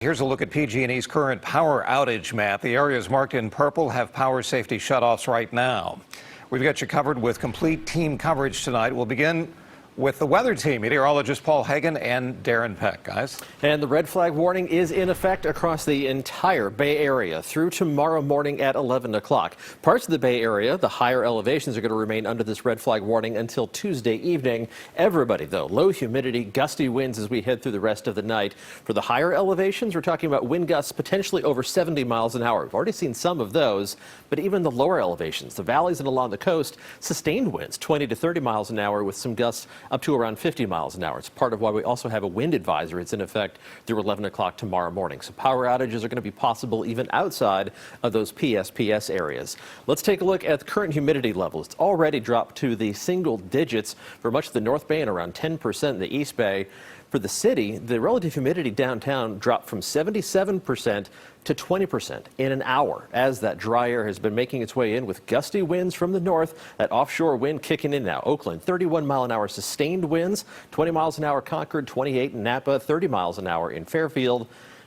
Here's a look at PG&E's current power outage map. The areas marked in purple have power safety shutoffs right now. We've got you covered with complete team coverage tonight. We'll begin with the weather team, meteorologist Paul Hagan and Darren Peck, guys. And the red flag warning is in effect across the entire Bay Area through tomorrow morning at 11 o'clock. Parts of the Bay Area, the higher elevations, are going to remain under this red flag warning until Tuesday evening. Everybody, though, low humidity, gusty winds as we head through the rest of the night. For the higher elevations, we're talking about wind gusts potentially over 70 miles an hour. We've already seen some of those, but even the lower elevations, the valleys and along the coast, sustained winds 20 to 30 miles an hour with some gusts up to around 50 miles an hour. It's part of why we also have a wind advisory. It's in effect through 11 o'clock tomorrow morning. So power outages are going to be possible even outside of those PSPS areas. Let's take a look at the current humidity levels. It's already dropped to the single digits for much of the North Bay and around 10% in the East Bay. For the city, the relative humidity downtown dropped from 77% to 20% in an hour as that dry air has been making its way in with gusty winds from the north, that offshore wind kicking in now. Oakland, 31 mile an hour sustained winds, 20 miles an hour Concord, 28 in Napa, 30 miles an hour in Fairfield.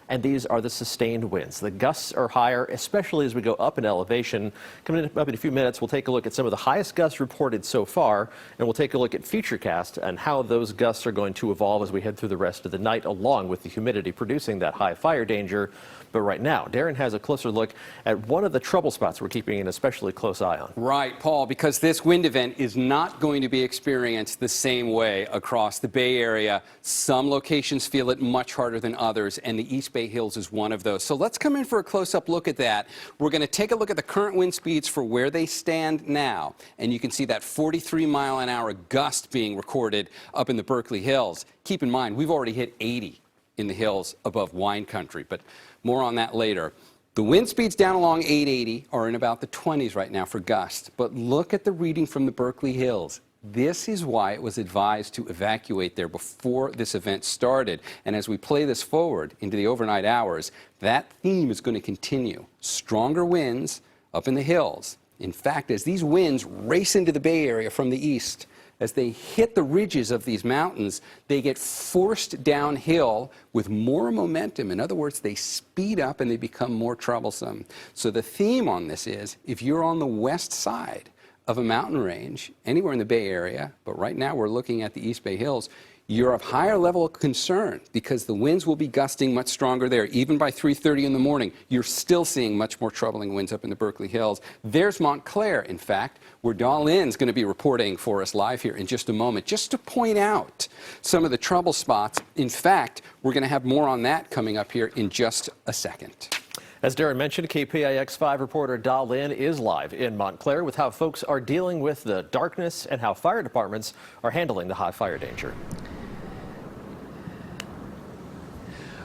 And these are the sustained winds. The gusts are higher, especially as we go up in elevation. Coming up in a few minutes, we'll take a look at some of the highest gusts reported so far, and we'll take a look at Futurecast and how those gusts are going to evolve as we head through the rest of the night, along with the humidity producing that high fire danger. But right now, Darren has a closer look at one of the trouble spots we're keeping an especially close eye on. Right, Paul, because this wind event is not going to be experienced the same way across the Bay Area. Some locations feel it much harder than others, and the East Bay Hills is one of those. So let's come in for a close-up look at that. We're going to take a look at the current wind speeds for where they stand now, and you can see that 43-mile-an-hour gust being recorded up in the Berkeley Hills. Keep in mind, we've already hit 80 in the hills above wine country, but more on that later. The wind speeds down along 880 are in about the 20s right now for gusts, but look at the reading from the Berkeley Hills. This is why it was advised to evacuate there before this event started. And as we play this forward into the overnight hours, that theme is going to continue. Stronger winds up in the hills. In fact, as these winds race into the Bay Area from the east, as they hit the ridges of these mountains, they get forced downhill with more momentum. In other words, they speed up and they become more troublesome. So the theme on this is, if you're on the west side of a mountain range, anywhere in the Bay Area, but right now we're looking at the East Bay Hills, you're of higher level of concern because the winds will be gusting much stronger there. Even by 3:30 in the morning, you're still seeing much more troubling winds up in the Berkeley Hills. There's Montclair, in fact, where Dahl Lynn's going to be reporting for us live here in just a moment, just to point out some of the trouble spots. In fact, we're going to have more on that coming up here in just a second. As Darren mentioned, KPIX 5 reporter Dahl Lynn is live in Montclair with how folks are dealing with the darkness and how fire departments are handling the high fire danger.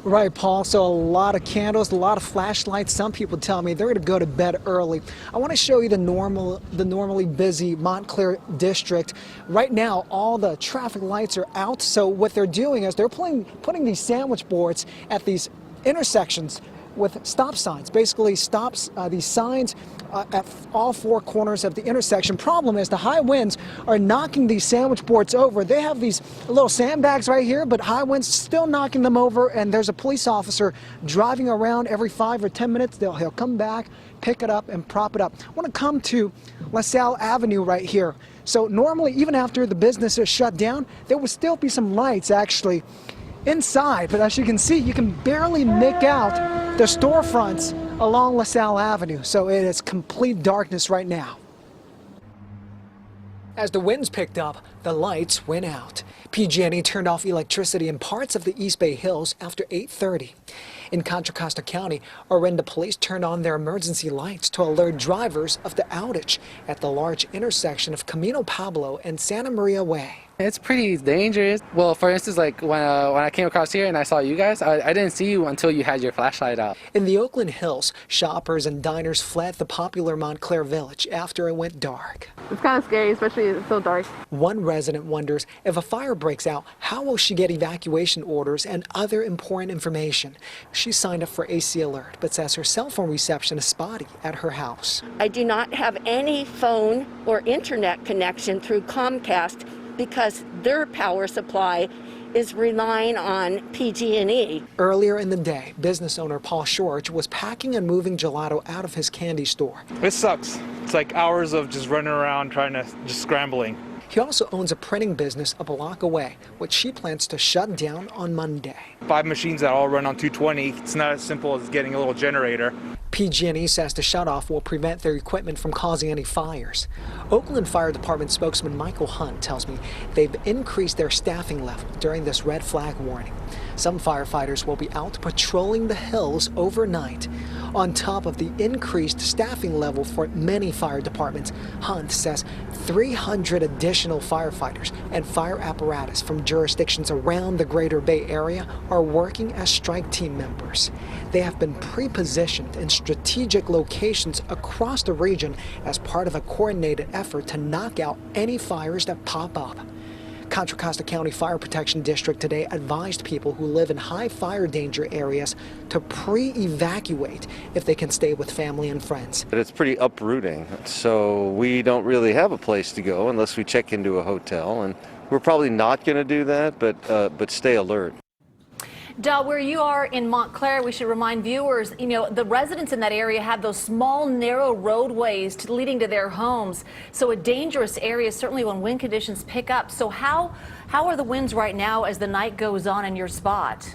Right, Paul. So a lot of candles, a lot of flashlights. Some people tell me they're going to go to bed early. I want to show you the normally busy Montclair district. Right now, all the traffic lights are out. So what they're doing is they're putting these sandwich boards at these intersections with stop signs, basically stops these signs at all four corners of the intersection. Problem is the high winds are knocking these sandwich boards over. They have these little sandbags right here, but high winds still knocking them over, and there's a police officer driving around every 5 or 10 minutes. He'll come back, pick it up, and prop it up. I want to come to LaSalle Avenue right here. So normally, even after the business is shut down, there would still be some lights actually inside, but as you can see, you can barely make out the storefronts along LaSalle Avenue, so it is complete darkness right now. As the winds picked up, the lights went out. PG&E turned off electricity in parts of the East Bay Hills after 8:30. In Contra Costa County, Orinda police turned on their emergency lights to alert drivers of the outage at the large intersection of Camino Pablo and Santa Maria Way. It's pretty dangerous. Well, for instance, like when I came across here and I saw you guys, I didn't see you until you had your flashlight out. In the Oakland Hills, shoppers and diners fled the popular Montclair Village after it went dark. It's kind of scary, especially it's so dark. One resident wonders if a fire breaks out, how will she get evacuation orders and other important information? She signed up for AC Alert, but says her cell phone reception is spotty at her house. I do not have any phone or internet connection through Comcast because their power supply is relying on PG&E. Earlier in the day, business owner Paul Shorch was packing and moving gelato out of his candy store. It sucks. It's like hours of just running around trying to just scrambling. He also owns a printing business a block away, which he plans to shut down on Monday. 5 machines that all run on 220. It's not as simple as getting a little generator. PG&E says the shutoff will prevent their equipment from causing any fires. Oakland Fire Department spokesman Michael Hunt tells me they've increased their staffing level during this red flag warning. Some firefighters will be out patrolling the hills overnight. On top of the increased staffing level for many fire departments, Hunt says 300 additional firefighters and fire apparatus from jurisdictions around the Greater Bay Area are working as strike team members. They have been pre-positioned in strategic locations across the region as part of a coordinated effort to knock out any fires that pop up. Contra Costa County Fire Protection District today advised people who live in high fire danger areas to pre-evacuate if they can stay with family and friends. But it's pretty uprooting, so we don't really have a place to go unless we check into a hotel, and we're probably not going to do that, but stay alert. Daw, where you are in Montclair, we should remind viewers, the residents in that area have those small, narrow roadways leading to their homes. So a dangerous area, certainly when wind conditions pick up. So how are the winds right now as the night goes on in your spot?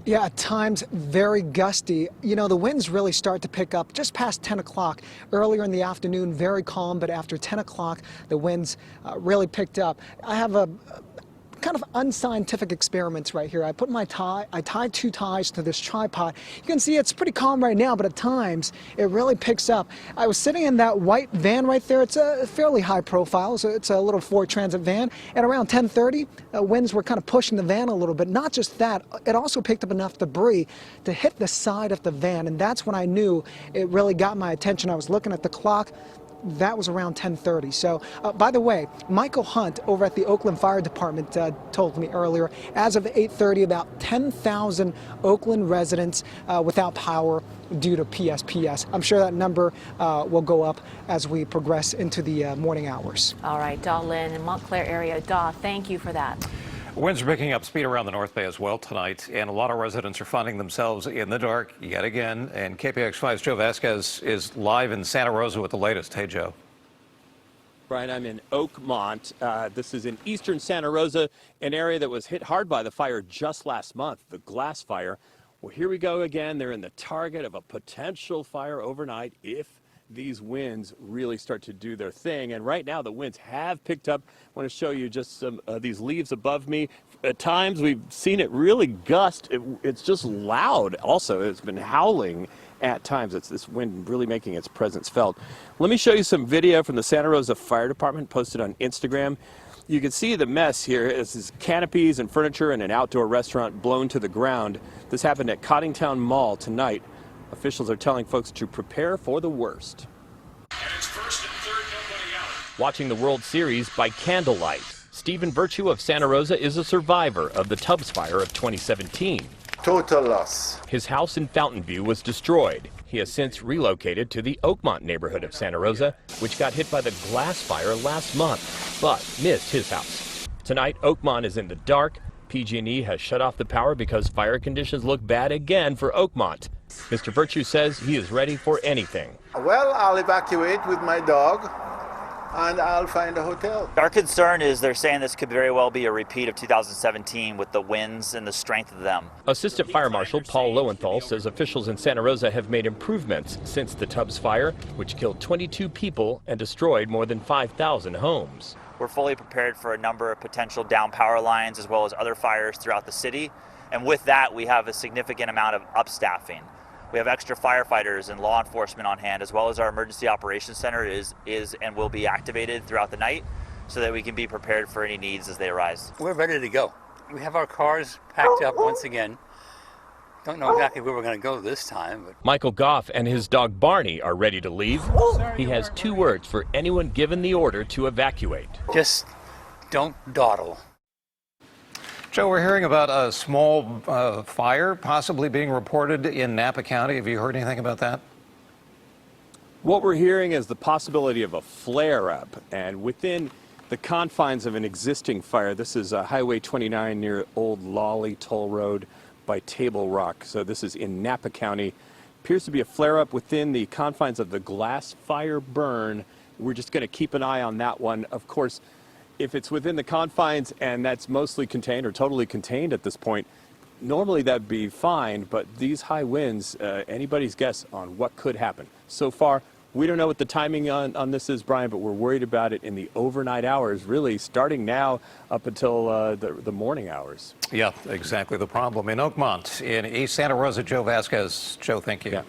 Yeah, at times very gusty. The winds really start to pick up just past 10 o'clock. Earlier in the afternoon, very calm, but after 10 o'clock, the winds really picked up. I have a kind of unscientific experiments right here. I tied 2 ties to this tripod. You can see it's pretty calm right now, but at times it really picks up. I was sitting in that white van right there. It's a fairly high profile, so it's a little Ford Transit van. And around 10:30, winds were kind of pushing the van a little bit. Not just that, it also picked up enough debris to hit the side of the van, and that's when I knew it really got my attention. I was looking at the clock. That was around 10:30. So, by the way, Michael Hunt over at the Oakland Fire Department told me earlier, as of 8:30, about 10,000 Oakland residents without power due to PSPS. I'm sure that number will go up as we progress into the morning hours. All right, Daw Lin in Montclair area. Daw, thank you for that. Winds are picking up speed around the North Bay as well tonight, and a lot of residents are finding themselves in the dark yet again. And KPIX5's Joe Vasquez is live in Santa Rosa with the latest. Hey, Joe. Brian, I'm in Oakmont. This is in eastern Santa Rosa, an area that was hit hard by the fire just last month, the Glass Fire. Well, here we go again. They're in the target of a potential fire overnight if these winds really start to do their thing. And right now the winds have picked up. I want to show you just some these leaves above me. At times we've seen it really gust. It's just loud. Also, it's been howling at times. It's this wind really making its presence felt. Let me show you some video from the Santa Rosa Fire Department posted on Instagram. You can see the mess here. This is canopies and furniture and an outdoor restaurant blown to the ground. This happened at Cottingtown Mall tonight. Officials are telling folks to prepare for the worst. Watching the World Series by candlelight, Stephen Virtue of Santa Rosa is a survivor of the Tubbs Fire of 2017. Total loss. His house in Fountain View was destroyed. He has since relocated to the Oakmont neighborhood of Santa Rosa, which got hit by the Glass Fire last month, but missed his house. Tonight, Oakmont is in the dark. PG&E has shut off the power because fire conditions look bad again for Oakmont. Mr. Virtue says he is ready for anything. Well, I'll evacuate with my dog and I'll find a hotel. Our concern is they're saying this could very well be a repeat of 2017 with the winds and the strength of them. Assistant Fire Marshal Paul Lowenthal says officials in Santa Rosa have made improvements since the Tubbs Fire, which killed 22 people and destroyed more than 5,000 homes. We're fully prepared for a number of potential down power lines as well as other fires throughout the city. And with that, we have a significant amount of upstaffing. We have extra firefighters and law enforcement on hand, as well as our emergency operations center is and will be activated throughout the night so that we can be prepared for any needs as they arise. We're ready to go. We have our cars packed up once again. Don't know exactly where we're going to go this time. But Michael Goff and his dog Barney are ready to leave. He has 2 words for anyone given the order to evacuate. Just don't dawdle. Joe, we're hearing about a small fire possibly being reported in Napa County. Have you heard anything about that? What we're hearing is the possibility of a flare-up, and within the confines of an existing fire. This is Highway 29 near Old Lolly Toll Road by Table Rock. So this is in Napa County. Appears to be a flare-up within the confines of the Glass Fire burn. We're just going to keep an eye on that one. Of course, if it's within the confines and that's mostly contained or totally contained at this point, normally that'd be fine, but these high winds, anybody's guess on what could happen. So far, we don't know what the timing on this is, Brian, but we're worried about it in the overnight hours, really starting now up until the morning hours. Yeah, exactly the problem. In Oakmont, in East Santa Rosa, Joe Vasquez. Joe, thank you. Yeah.